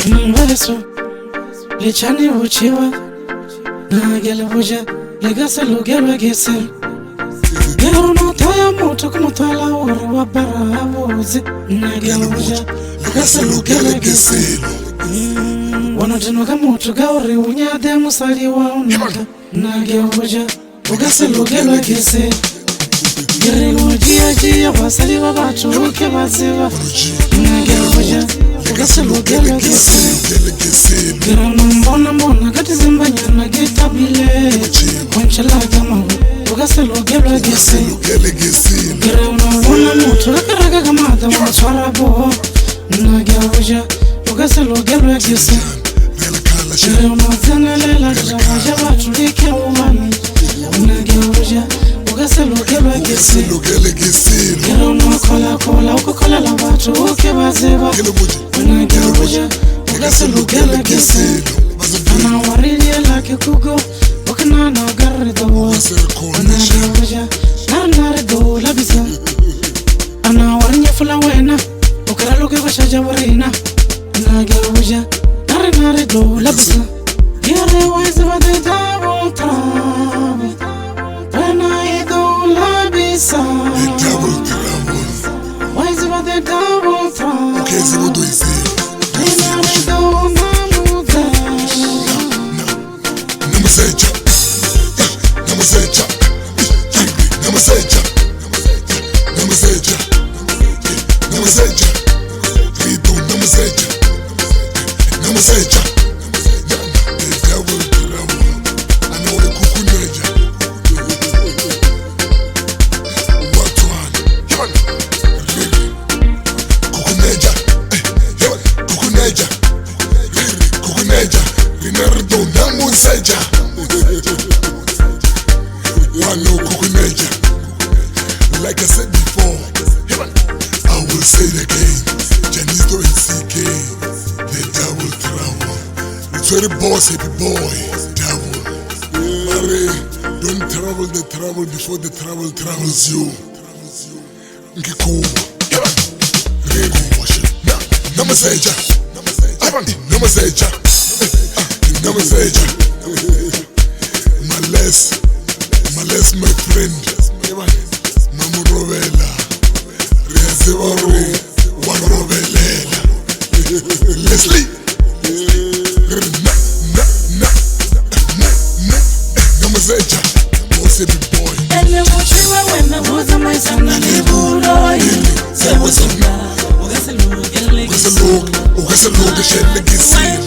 Mweso Lichani uchiwa Nagele buja Legase lokelwe giselo Gero no toya moto kumutwala uru wabara abuzi Nagele buja Legase lokelwe giselo Wanotinuka moto gauri unyade musali wa unuka Nagele buja Legase lokelwe giselo Gero jia wasali wa batu uke baziva Nagele buja Legase lokelwe giselo Gero mbona kati zimbanyana gitabile Wanchala jamahu Legase lokelwe giselo Gero mbona moto akaraga kamada waswara bo Nagele buja Legase lokelwe giselo Gero mazenelela jabaja batulike umani Nagele buja Legase lokelwe giselo Gero kola ukokola la batu uke baziva Nagele buja Legase lokelwe giselo Ana warilie lake kugo Wakana na gari dawo Nagele buja Nare do labisa Ana warinye fula wena Ukara luke bashaja warina Nagele buja Nare do labisa Yare waize wade double trouble When I do labisa Waize wade double trouble Okay, so what do you say? Nare do namuze Namaseja Namaseja Namaseja Namaseja Namaseja Rito Namaseja Namaseja The devil trouble I know the kukuneja What one? Kukuneja Kukuneja Kukuneja Rinardo Namaseja One no kukuneja Like I said before I will say it again Janisto CK The devil travel It's very boss happy boy Devil Mare Don't travel the travel before the travel travels you Nkikuwa Rego worship Namaseja Namaseja Namaseja Males my friend Mamu Rovela Riazivaru Wan Rovelela Leslie Namaseja Bossy boy Ele mochiwa wena Woza maisana liburo Sewa songa Legase lokelwe giselo Legase lokelwe giselo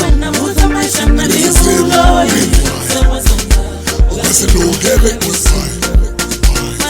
Wena Woza maisana liburo Legase lokelwe giselo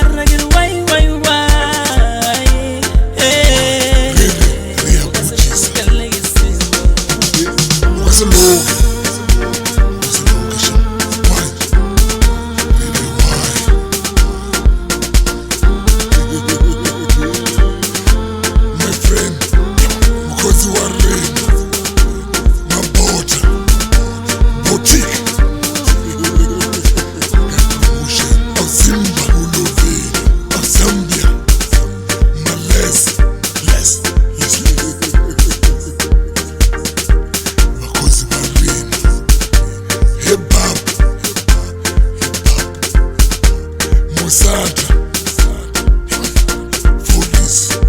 Musata, Focus.